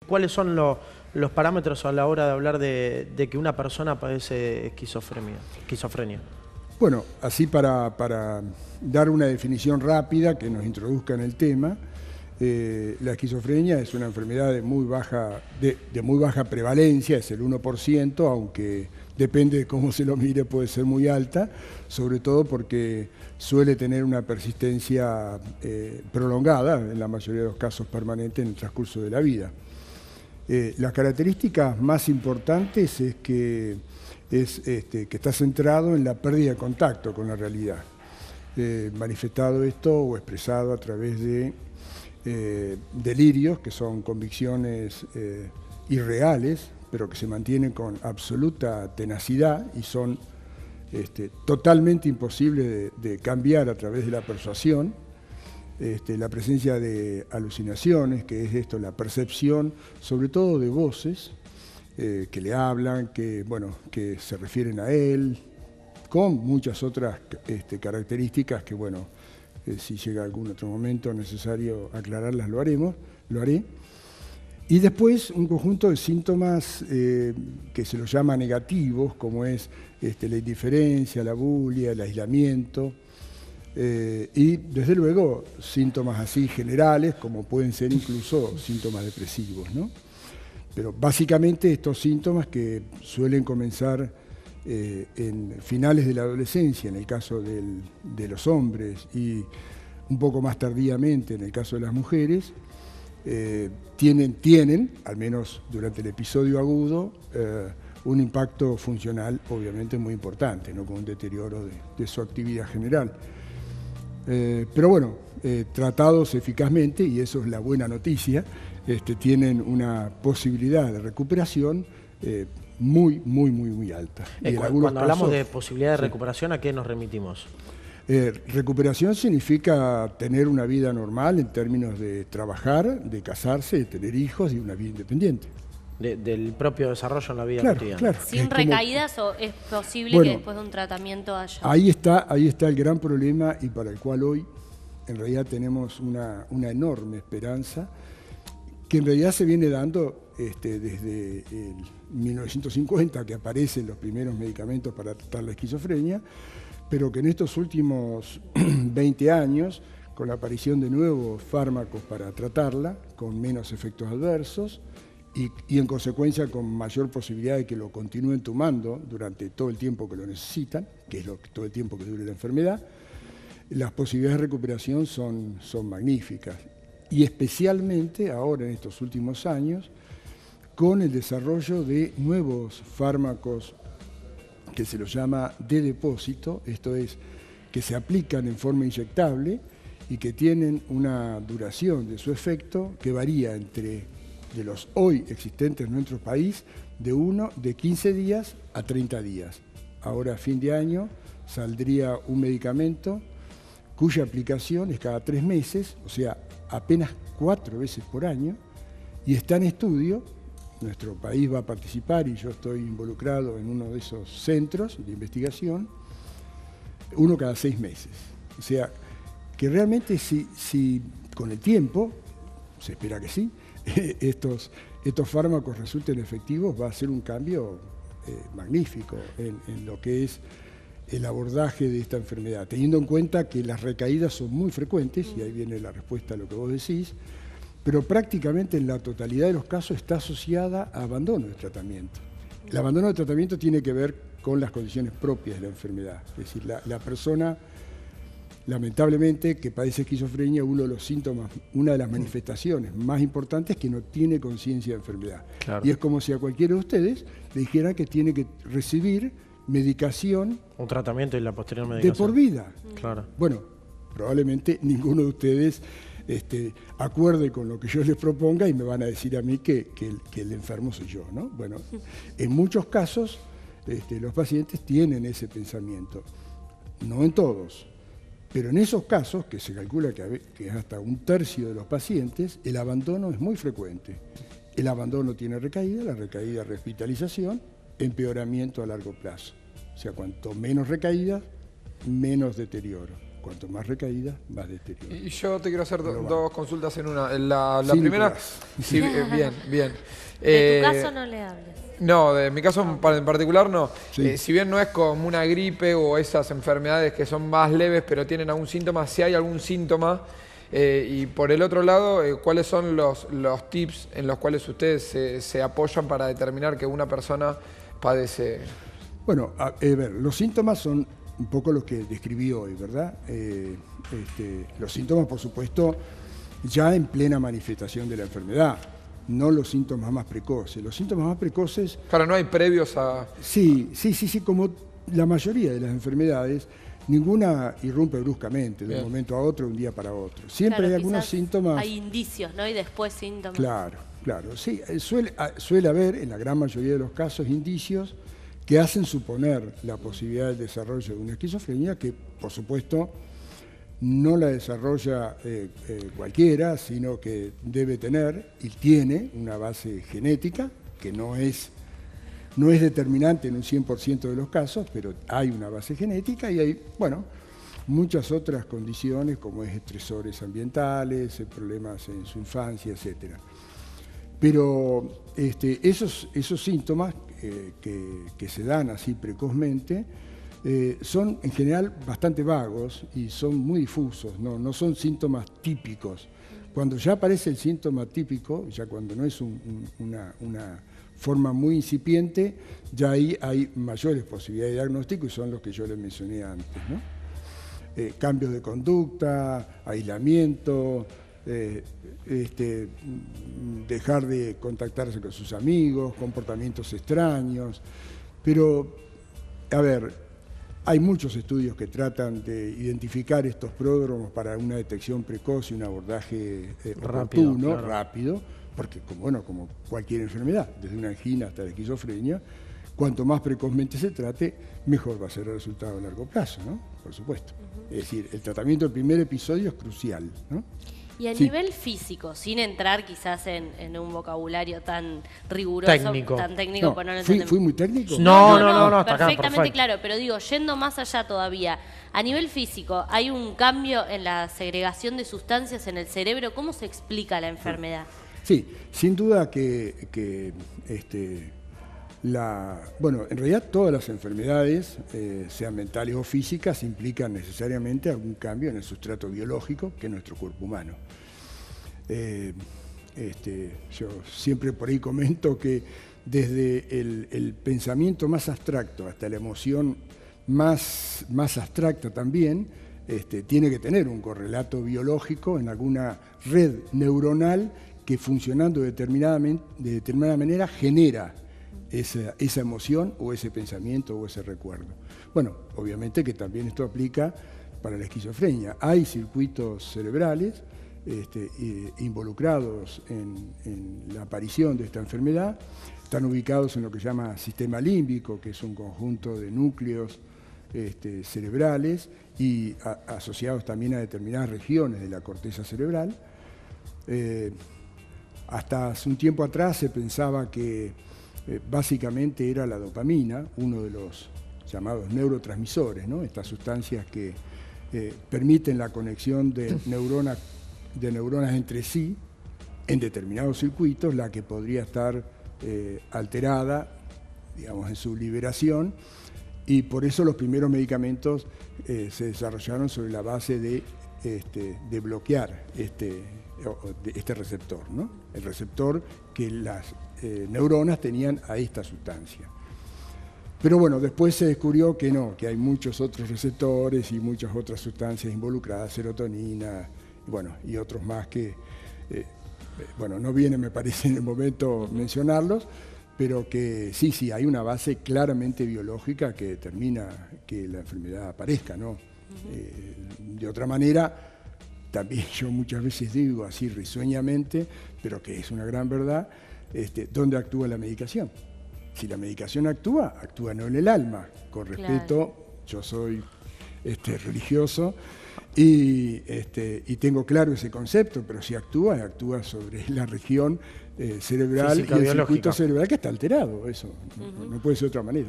¿Cuáles son los parámetros a la hora de hablar de que una persona padece esquizofrenia? Bueno, así para dar una definición rápida que nos introduzca en el tema, la esquizofrenia es una enfermedad de muy baja prevalencia, es el 1%, aunque depende de cómo se lo mire, puede ser muy alta, sobre todo porque suele tener una persistencia prolongada, en la mayoría de los casos permanente en el transcurso de la vida. Las características más importantes es que está centrado en la pérdida de contacto con la realidad, manifestado esto o expresado a través de delirios, que son convicciones irreales, pero que se mantienen con absoluta tenacidad y son totalmente imposibles de cambiar a través de la persuasión. La presencia de alucinaciones, que es esto, la percepción, sobre todo de voces que le hablan, que se refieren a él, con muchas otras características que, si llega algún otro momento necesario aclararlas, lo haré. Y después un conjunto de síntomas que se los llama negativos, como es la indiferencia, la bulia, el aislamiento, y desde luego síntomas así generales, como pueden ser incluso síntomas depresivos, ¿no? Pero básicamente estos síntomas que suelen comenzar en finales de la adolescencia, en el caso de los hombres, y un poco más tardíamente en el caso de las mujeres, tienen, al menos durante el episodio agudo, un impacto funcional obviamente muy importante, ¿no? Con un deterioro de su actividad general. Pero bueno, tratados eficazmente, y eso es la buena noticia, tienen una posibilidad de recuperación muy alta. Cuando hablamos de posibilidad de recuperación, ¿a qué nos remitimos? Recuperación significa tener una vida normal en términos de trabajar, de casarse, de tener hijos y una vida independiente. Del propio desarrollo en la vida cotidiana. Claro. ¿Sin recaídas o es posible que después de un tratamiento haya? Ahí está el gran problema, y para el cual hoy en realidad tenemos una enorme esperanza, que en realidad se viene dando desde el 1950, que aparecen los primeros medicamentos para tratar la esquizofrenia, pero que en estos últimos 20 años, con la aparición de nuevos fármacos para tratarla, con menos efectos adversos, y en consecuencia con mayor posibilidad de que lo continúen tomando durante todo el tiempo que lo necesitan, que es todo el tiempo que dure la enfermedad, las posibilidades de recuperación son magníficas. Y especialmente ahora en estos últimos años, con el desarrollo de nuevos fármacos que se los llama de depósito, esto es, que se aplican en forma inyectable y que tienen una duración de su efecto que varía de los hoy existentes en nuestro país, de 15 días a 30 días. Ahora, a fin de año, saldría un medicamento cuya aplicación es cada 3 meses, o sea, apenas 4 veces por año, y está en estudio. Nuestro país va a participar, y yo estoy involucrado en uno de esos centros de investigación, uno cada 6 meses. O sea, que realmente si con el tiempo, se espera que sí, estos fármacos resulten efectivos, va a ser un cambio magnífico en lo que es el abordaje de esta enfermedad, teniendo en cuenta que las recaídas son muy frecuentes, y ahí viene la respuesta a lo que vos decís, pero prácticamente en la totalidad de los casos está asociada a abandono de tratamiento. El abandono de tratamiento tiene que ver con las condiciones propias de la enfermedad, es decir, la persona, lamentablemente, que padece esquizofrenia, uno de los síntomas, una de las manifestaciones más importantes es que no tiene conciencia de enfermedad. Claro. Y es como si a cualquiera de ustedes le dijeran que tiene que recibir medicación, un tratamiento y la posterior medicación de por vida. Claro. Bueno, probablemente ninguno de ustedes acuerde con lo que yo les proponga y me van a decir a mí que el enfermo soy yo, ¿no? Bueno, en muchos casos los pacientes tienen ese pensamiento, no en todos, pero en esos casos, que se calcula que hasta 1/3 de los pacientes, el abandono es muy frecuente. El abandono tiene recaída, la recaída revitalización, empeoramiento a largo plazo. O sea, cuanto menos recaídas, menos deterioro. cuanto más recaídas, más deterioro. Y yo te quiero hacer dos consultas en una. La Sí, primera, Nicolás. sí, bien. De tu caso no le hables. No, de mi caso en particular no. Sí. Si bien no es como una gripe o esas enfermedades que son más leves pero tienen algún síntoma, si hay algún síntoma. Y por el otro lado, ¿cuáles son los tips en los cuales ustedes se apoyan para determinar que una persona padece? Bueno, a ver, los síntomas son un poco los que describí hoy, ¿verdad? Los síntomas, por supuesto, ya en plena manifestación de la enfermedad, no los síntomas más precoces. Los síntomas más precoces... Claro, no hay previos a... Sí, como la mayoría de las enfermedades, ninguna irrumpe bruscamente, de un momento a otro, un día para otro. Siempre Claro, hay algunos síntomas... Hay indicios, ¿no? Y después síntomas. Claro, sí. Suele haber, en la gran mayoría de los casos, indicios que hacen suponer la posibilidad del desarrollo de una esquizofrenia que, por supuesto, no la desarrolla cualquiera, sino que debe tener y tiene una base genética que no es determinante en un 100% de los casos, pero hay una base genética y hay, bueno, muchas otras condiciones como es estresores ambientales, problemas en su infancia, etc. Pero esos síntomas que se dan así precozmente son en general bastante vagos y son muy difusos, no son síntomas típicos. Cuando ya aparece el síntoma típico, ya cuando no es una forma muy incipiente, ya ahí hay mayores posibilidades de diagnóstico y son los que yo les mencioné antes, ¿no? Cambios de conducta, aislamiento, dejar de contactarse con sus amigos, comportamientos extraños. Pero, a ver, hay muchos estudios que tratan de identificar estos pródromos para una detección precoz y un abordaje oportuno, rápido, porque como cualquier enfermedad, desde una angina hasta la esquizofrenia, cuanto más precozmente se trate, mejor va a ser el resultado a largo plazo, ¿no? Por supuesto. Es decir, el tratamiento del primer episodio es crucial, ¿no? Y a nivel físico, sin entrar quizás en un vocabulario tan riguroso, tan técnico, no ¿Fui muy técnico? No, perfectamente claro, pero digo, yendo más allá todavía, a nivel físico, ¿hay un cambio en la segregación de sustancias en el cerebro? ¿Cómo se explica la enfermedad? Sí, sin duda que en realidad todas las enfermedades, sean mentales o físicas, implican necesariamente algún cambio en el sustrato biológico que es nuestro cuerpo humano. Yo siempre por ahí comento que desde el pensamiento más abstracto hasta la emoción más abstracta también, tiene que tener un correlato biológico en alguna red neuronal que funcionando de determinada manera genera esa emoción o ese pensamiento o ese recuerdo. Bueno, obviamente que también esto aplica para la esquizofrenia. Hay circuitos cerebrales involucrados en la aparición de esta enfermedad. Están ubicados en lo que se llama sistema límbico, que es un conjunto de núcleos cerebrales y asociados también a determinadas regiones de la corteza cerebral. Hasta hace un tiempo atrás se pensaba que básicamente era la dopamina, uno de los llamados neurotransmisores, ¿no? Estas sustancias que permiten la conexión de neuronas entre sí en determinados circuitos, la que podría estar alterada, digamos, en su liberación, y por eso los primeros medicamentos se desarrollaron sobre la base de bloquear este receptor, ¿no? El receptor que las neuronas tenían a esta sustancia. Pero bueno, después se descubrió que no, que hay muchos otros receptores y muchas otras sustancias involucradas, serotonina, y otros más que, no viene, me parece, en el momento mencionarlos, pero que sí, hay una base claramente biológica que determina que la enfermedad aparezca, ¿no? De otra manera, también yo muchas veces digo así risueñamente, pero que es una gran verdad, ¿dónde actúa la medicación? Si la medicación actúa no en el alma. Con respeto, yo soy religioso y tengo claro ese concepto, pero si actúa sobre la región cerebral y el circuito cerebral que está alterado. Eso no puede ser de otra manera.